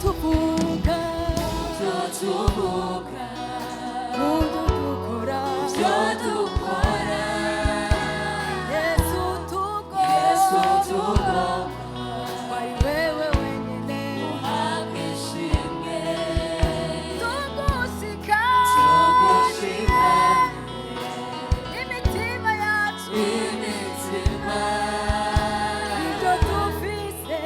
tuvuga mudu dukora Yesu tugomba wari wewe wenyine tugushika imitima yacu ibyo dufise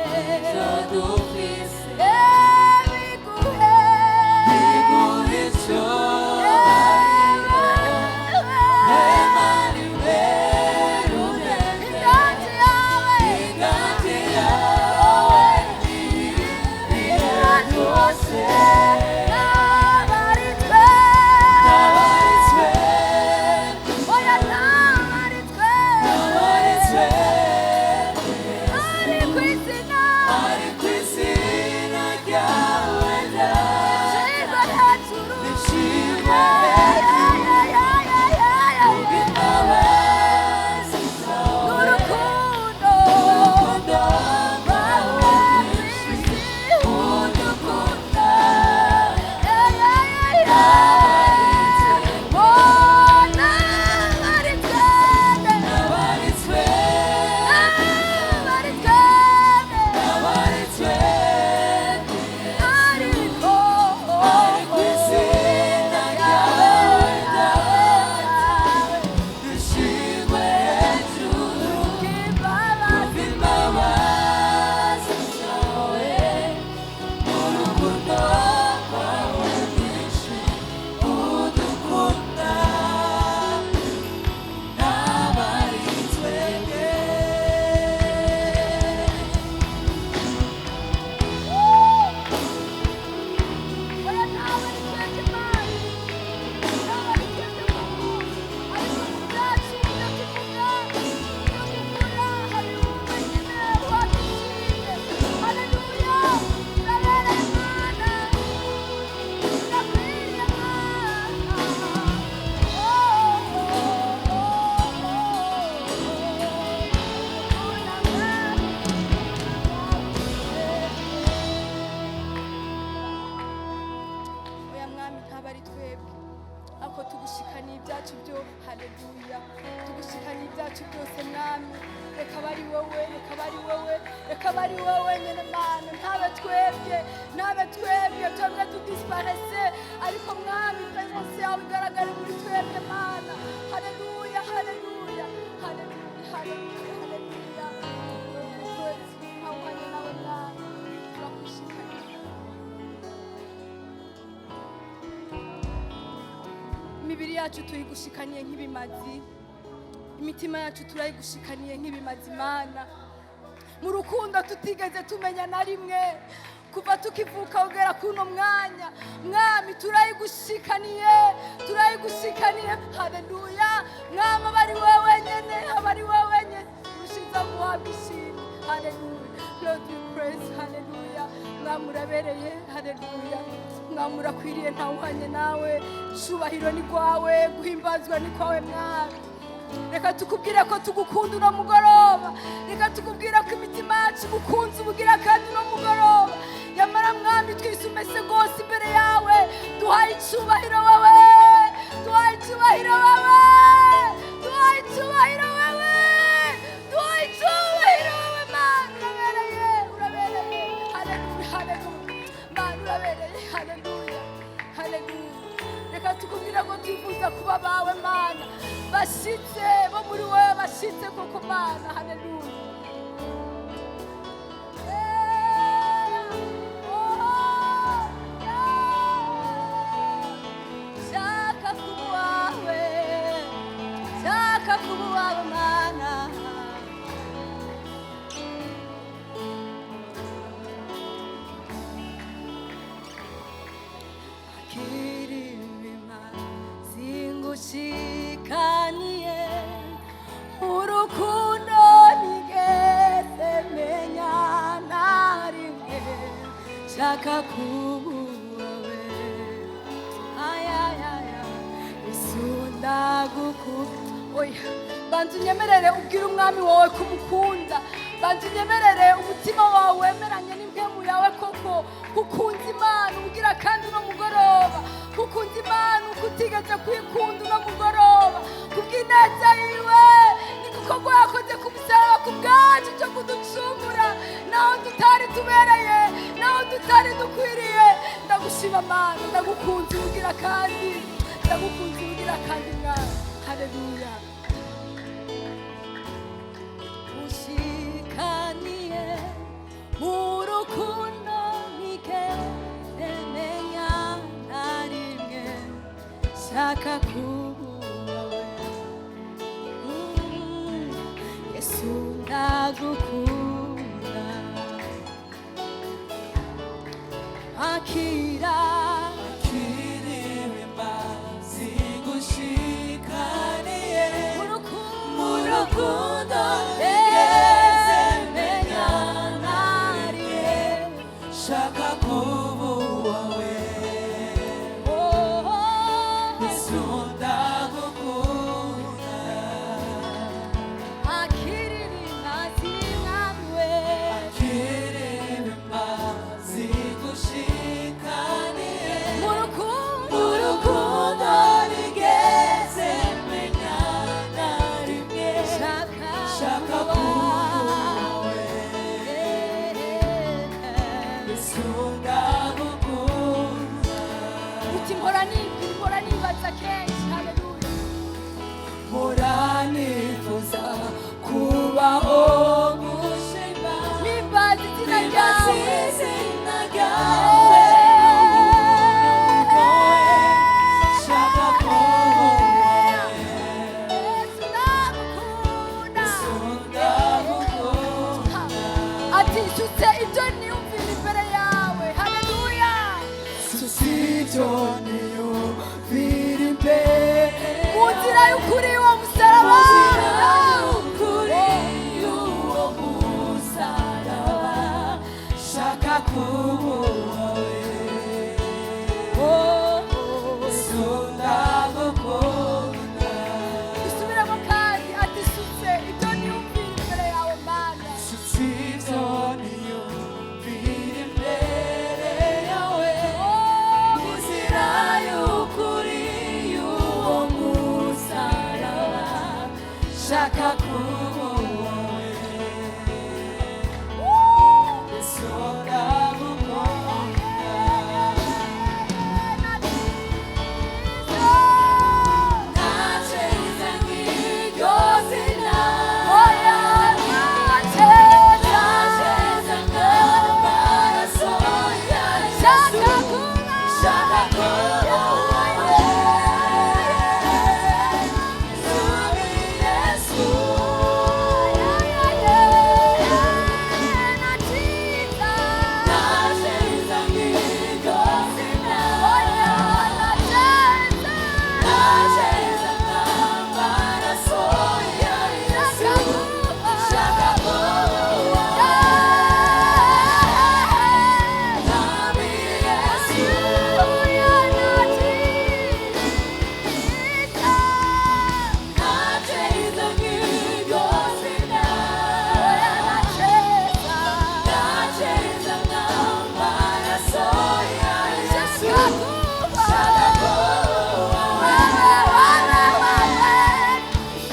haleluya tugushikanye ibyacu byose mwami reka bari wowe reka bari wowe nyene mana ntabe twebwe twebwe tudisparese ariko mwami presence yawe igaragare muri twebwe mana haleluya haleluya haleluya haleluya haleluya hawanya nawe mwami turakushikanye imibiri yacu tuyigushikaniye nk'ibimazi imitima yacu turayigushikaniye nk'ibimazi mana mu rukundo tutigeze tumenya na rimwe kuva tukivuka ugera kuno mwanya mwami turayigushikaniye haleluya mwami abari wewe nyene urushiza guhabwa ishimwe haleluya Lord we praise haleluya mwami urabereye haleluya mwami urakwiriye ntawuhanye nawe shubahiro ni kwawe guhimbazwa ni kwawe mwami reka tukubwire ko tugukunda uno mugoroba reka tukubwire ko imitima yacu gukunze ubugira kandi uno mugoroba yamara mwami twisumese rwose imbere yawe duhaye icyubahiro wowe tukubwira ko twifuza kuba bawe mana bashitse bo muri wowe bashitse koko mana haleluya shaka kuba wawe mana shikaniye urukundo nigeze menya narimwe shaka kubawe isunda gukunda oya banza unyemerere ubwire umwami wawe kumukunda banza unyemerere umutima wawe wemeranye n'impemu yawe koko kukunza Imana ugira kandi no mugoroba, kukunza Imana ukutigeze kwikunda no mugoroba, kubw'ineza yiwe n'igikorwa yakoze ku musaraba ku bwacu cyo kuducungura, naho tutari tubereye, naho tutari dukwiriye. Ndagushima Mana, ndagukunze ugira kandi, ndagukunze ugira kandi Mwana. Haleluya. ushikaniye mu rukundo ntigeze menya na rimwe shaka kuba wawe. Yesu ndagukunda, akira urukundo ntigeze menya na rimwe shaka kuba wawe. Yesu ndagukunda, akiririmba zimwawe, akiririmba zigushikaniye mu rukundo ntigeze menya na rimwe shaka kuba wawe. Yesu ndagukunda. Uti mpora nibaza kenshi. Haleluya. Mpora nifuza kubaho gushima nimbaza izina ryawe, shaka kuba wawe. Yesu ndagukunda. Ati nsutse ibyo niyumvira imbere yawe. Haleluya. Nsutse ibyo niyumvira imbere mu nzira y'ukuri uwo musaraba, shaka kuba wawe. Yesu ndagukunda. Isubiramo kandi ati nsutse ibyo niyumvira imbere yawe Mana, nsutse ibyo niyumvira imbere yawe mu nzira y'ukuri y'uwo musaraba, shaka kuba wawe. Yesu ndagukunda. Nacheza nk'iryo zina, oya nacheza nk'amaraso ya Yesu, shaka kuba wawe. Yesu, nacheza nk'iryo zina, oya nacheza nk'amaraso ya Yesu, shaka kuba wawe. Nami Yesu, oya nacheza nk'iryo zina, oya nacheza nk'amaraso ya Yesu, shaka kuba wawe.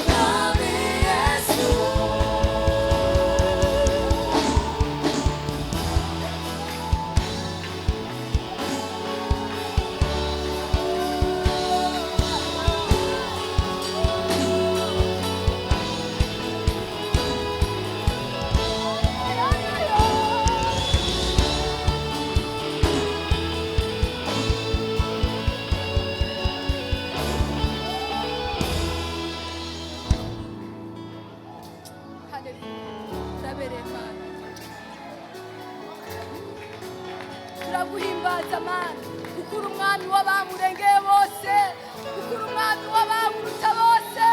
Nami Yesu. Turaguhimbaza Mana, ukuri umwami w'abamurengeye bose, ukuri umwami w'abamuruta bose,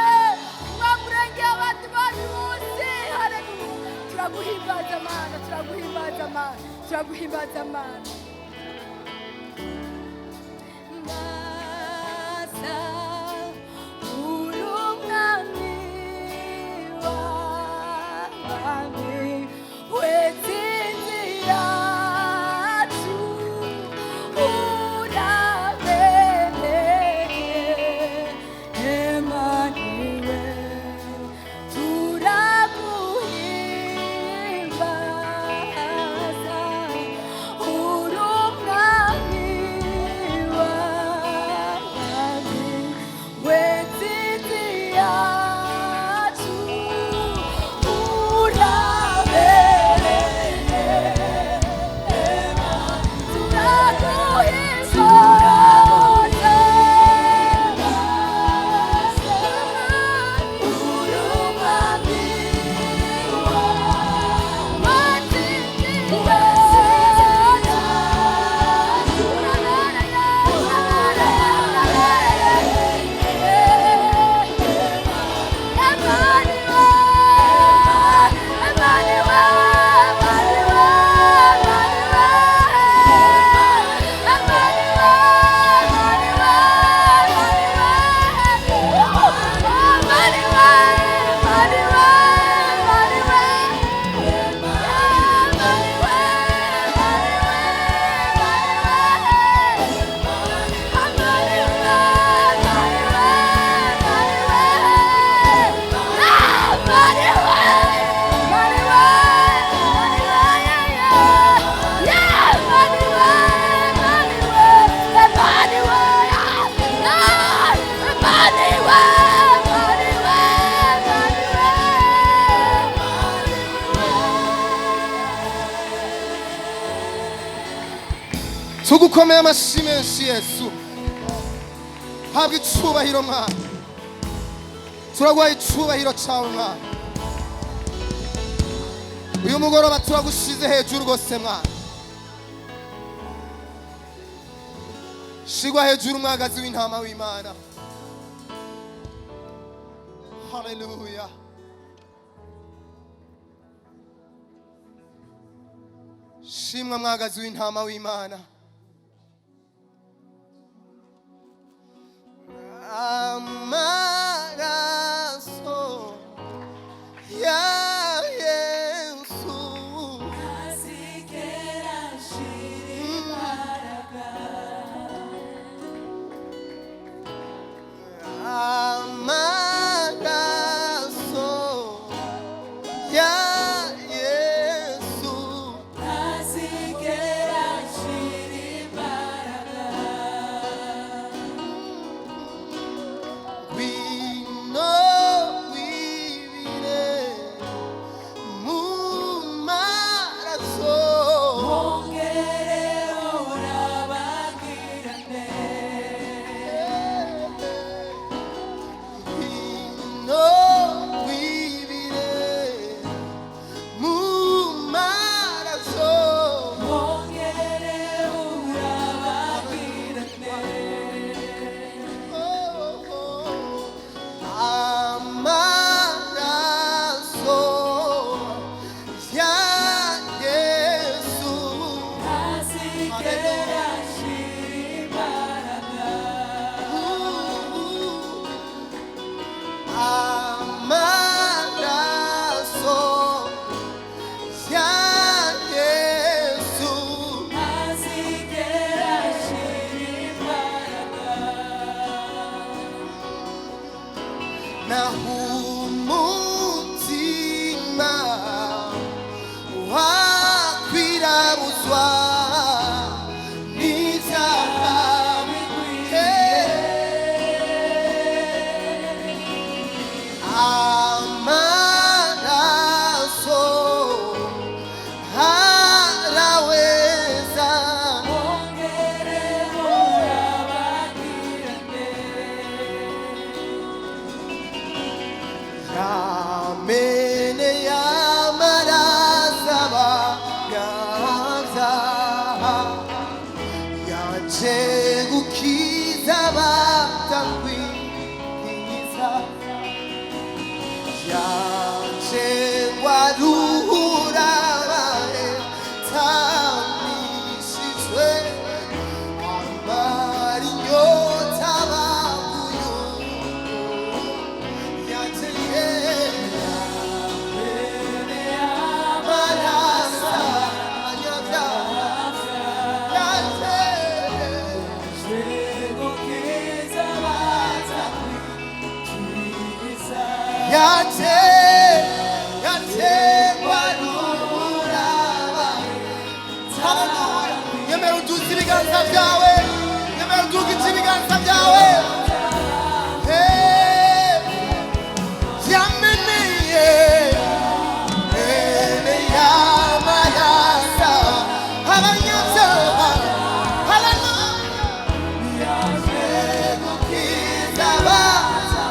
umwami urengeye abandi bantu bose. Haleluya. Turaguhimbaza Mana, turaguhimbaza Mana, turaguhimbaza Mana. Mbasa uri umwami w'abami tugukomeye amashyi menshi Yesu. Habwa icubahiro Mwana, turaguhaye icubahiro cawe Mwana. Uyu mugoroba turagushize hejuru rwose Mwana. Shigwa hejuru mwagazi w'intama w'Imana. Haleluya. Shimwa mwagazi w'intama w'Imana. Amaraso ya Yesu azigera ashira imbaraga. Amaraso ya Yesu azigera ashira imbaraga. Wino wibire mu maraso Wongere urabagirane. Wino wibire mu maraso Wongere urabagirane. Amaraso ya Yesu azigera ashira imbaraga. Amaraso ya Yesu azigera ashira imbaraga. naho umutima wakwirabuzwa n'ibyaha amaraso araweza Wongere urabagirane. Yamene yamaraza abanyabyaha yaje gukiza abatagwiriza yaje guharura abahetamishijwe amara inyota baguye Yemera uduze ibiganza byawe, yemera udugije ibiganza byawe. Yameneye ene yamarasa abanyabyaha. Haleluya. Gukiza abaza.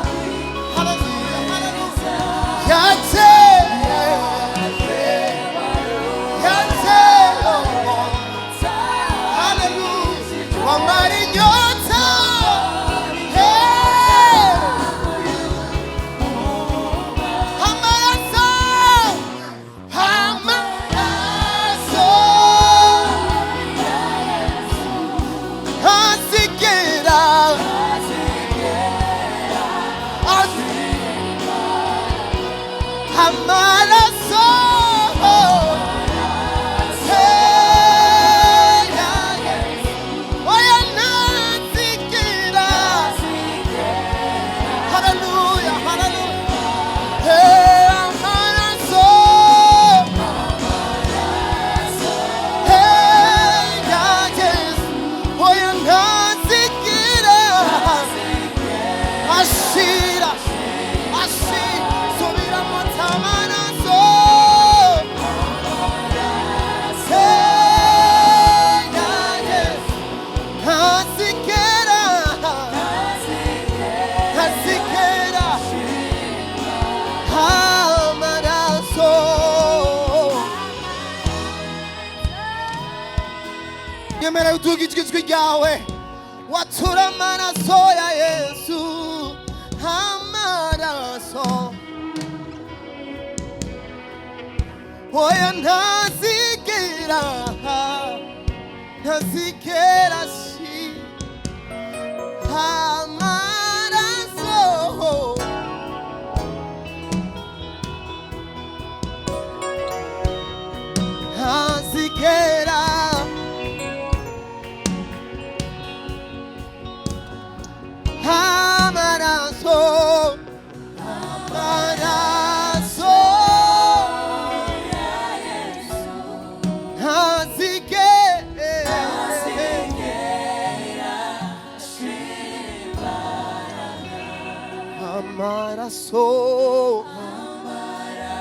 Haleluya, haleluya. Yatse haleluya. Wamara inyota. Amaraso, amaraso azigera amaraso oya nazigera. Hallelujah, hallelujah. Amaraso oya nazigera ashira subira mu amaraso nyemera uduga ijwi ryawe watura amaraso ya Yesu amaraso oya ntazigera shi amaraso ntazigera amaraso amaraso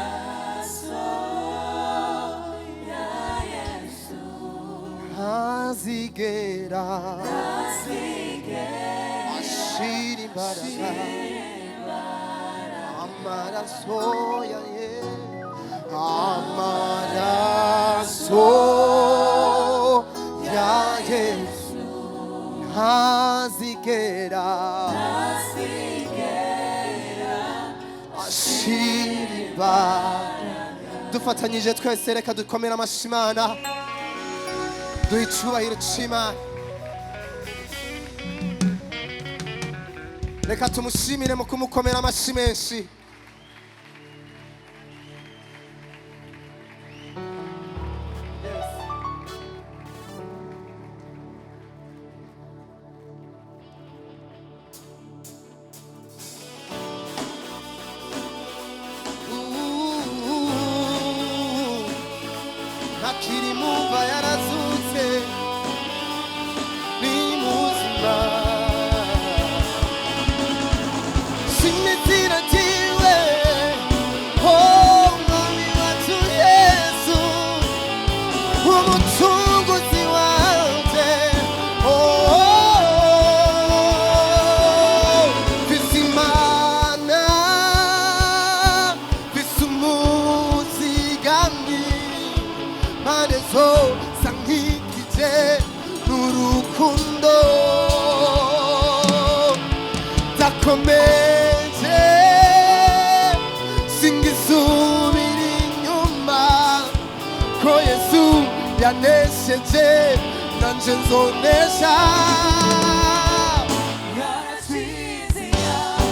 amaraso ya Yesu ntazigera ashira imbaraga amaraso ya Yesu amaraso ya Yesu ntazigera ashiriba dufatanyije twese reka dukomera amashyi Imana duhe icyubahiro cy'Imana reka tumushimire mu kumukomera amashyi menshi akiri mumva yarazutse ni muzima simizira jiwe oh mwami wacu Yesu umucunguzi wanje visimana visumuzigamyi manezo sankikije n'urukundo dakomeje singisubira inyuma ko Yesu yanesheje nanje nzonesha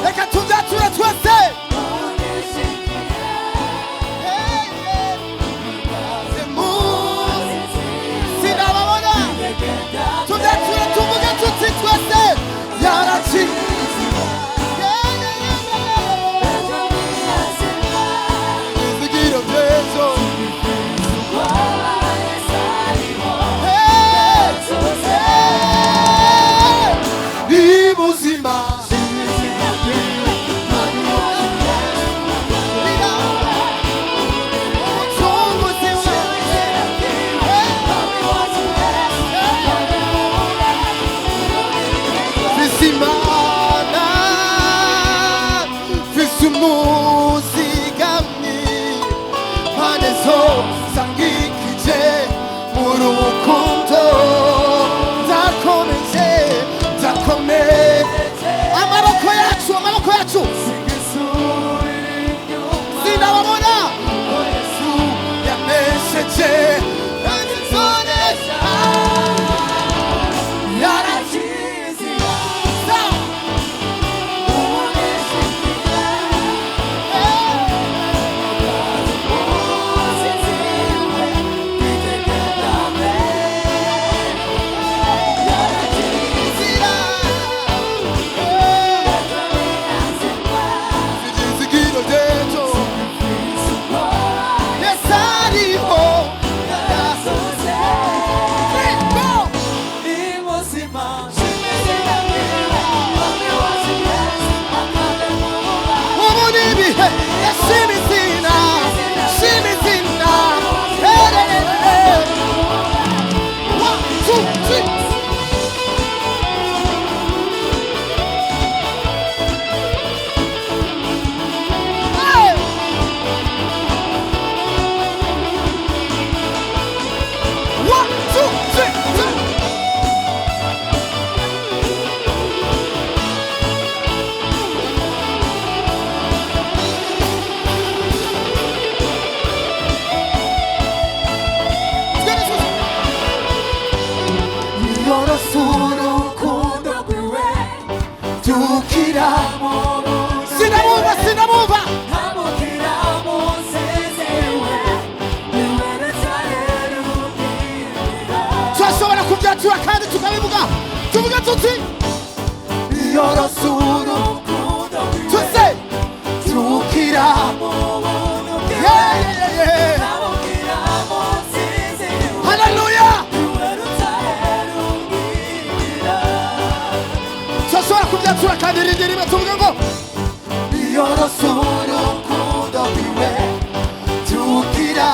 reka tuzature twese tuvuge tuti twese yarakize izigiro byejo ni muzima tukira sinabumva sinabumva turashobora kubyatura kandi tukabivuga tuvuga tuti yorosuru tuse tukira haleluya turashobora kubyatura kandi irindi rimwe tuvuga ngo yorosuru kudobiwe tukira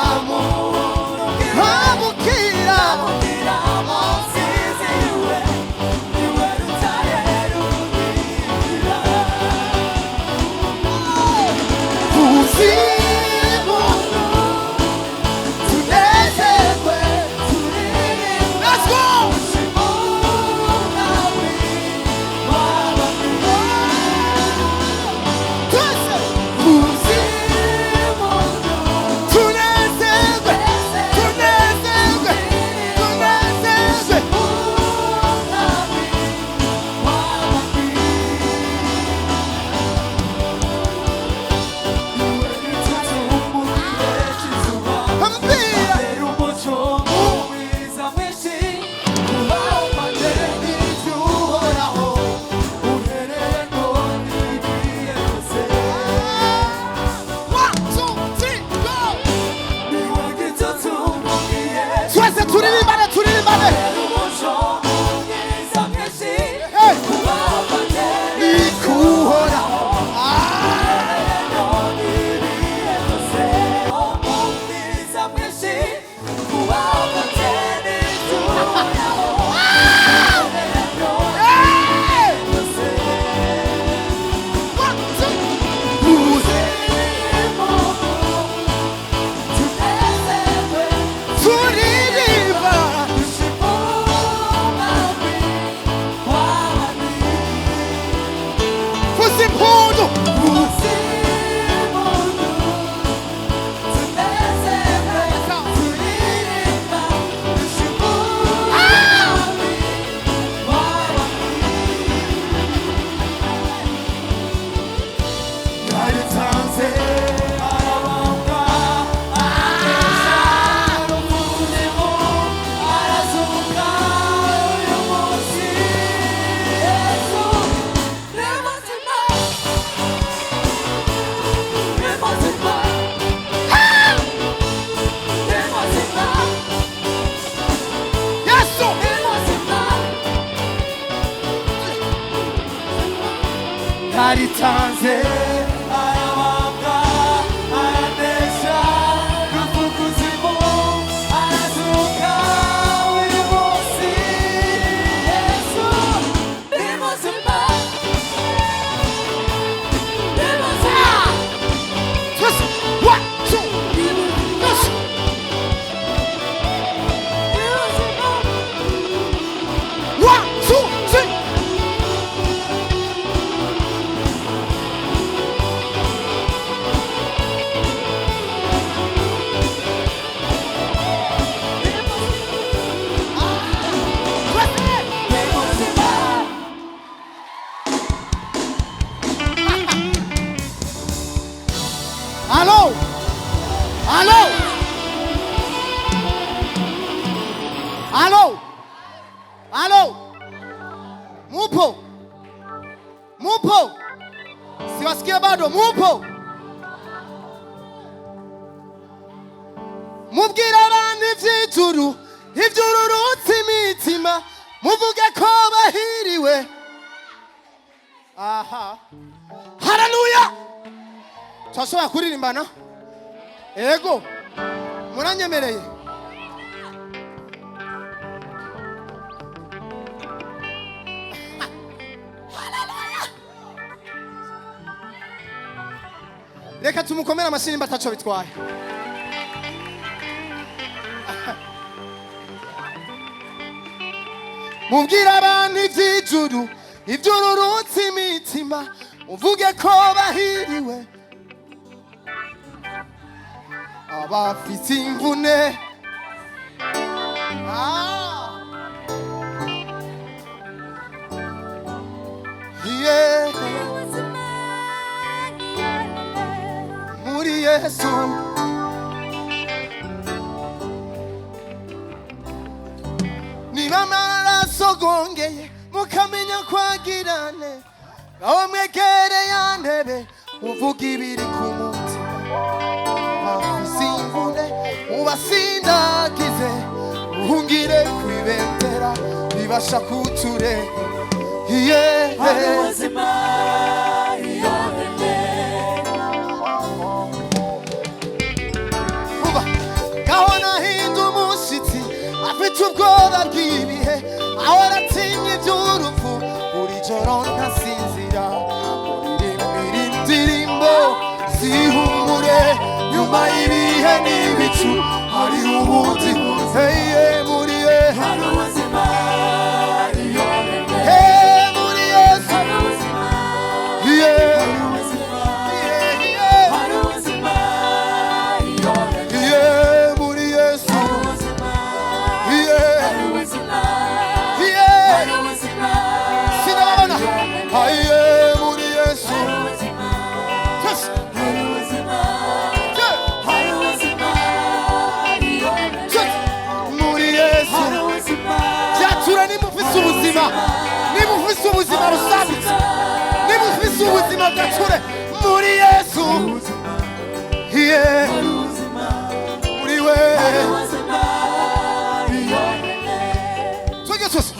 yaritanze arabambwa aranesha rufukuzimu arazuka uyu munsi Yesu ni muzima ni muzima. Listen, 1, 2, listen. One, two, three. Alô? Alô? Alô? Alô? Mupo? Mupo? Siwasikia bado? Mupo? Mubwira abantu ivy'ijuru ivy'ururutse imitima muvuge ko bahiriwe. Aha. Haleluya! Twashobora kuririmbana? Ego. Muranyemereye? Haleluya! Reka tumukomere amashyi mbatacho bitwaye. Mubwira abantu ivy'ijuru ivy'ururutse imitima muvuge ko bahiriwe. Abafite imvune yeah. Yesu. Niba mwarasogongeye mukamenya kwagirane, aho mwegere ya ntebe muvuga ibiri ku mutima, afise imvune mubasindagize, uhungire kwibendera ribasha kutureka. hari ubuzima iyonene. Ngaho nahinda umushyitsi afite ubwoba bw'ibihe, ahora atinya iby'urupfu, buri joro ntasinzira, muririmbira indirimbo zihumure, nyuma y'ibihe n'ibicu hariho ubundi buteye muri ye. hari ubuzima iyonene. Muri Yesu, hari ubuzima yeah. hari ubuzima Yeah. hari ubuzima iyonene. Yeah, muri Yesu, hari ubuzima yeah. hari ubuzima Yeah. hari ubuzima Sinabona, iyonene. aye muri Yesu, hari ubuzima yes. hari ubuzima Yeah. hari ubuzima iyonene. Yes. Muri Yesu, hari ubuzima byatura nimufise ubuzima, nimufise ubuzima busabitse, nimufise ubuzima bwature muri Yesu, yeah. hari ubuzima muri we. hari ubuzima iyonene. Twige twese.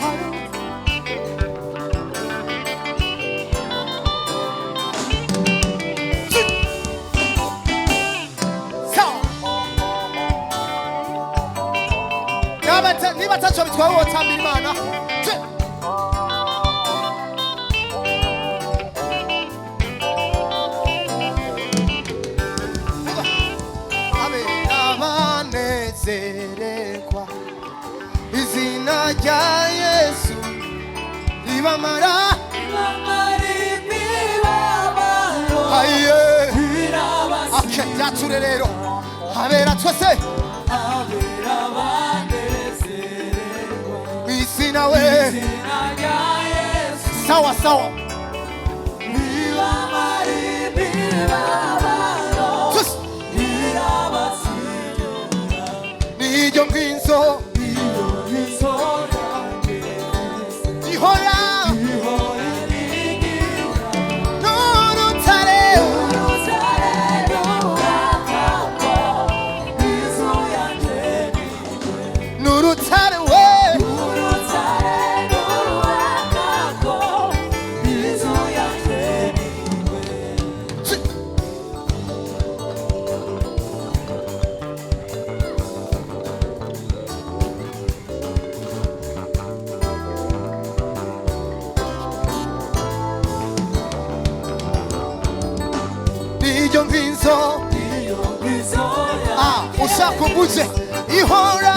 Sawa. Niba ataco bitwaye wotambira Imana. Abanezerekwa izina rya Yesu ribamara. Aye. Okay, byature rero habera twese izina we. Sawa sawa. Twese. Niyo mpinzo ihora n'urutare, n'urutare we. Niyo mpinzo ushaka umbuze ihora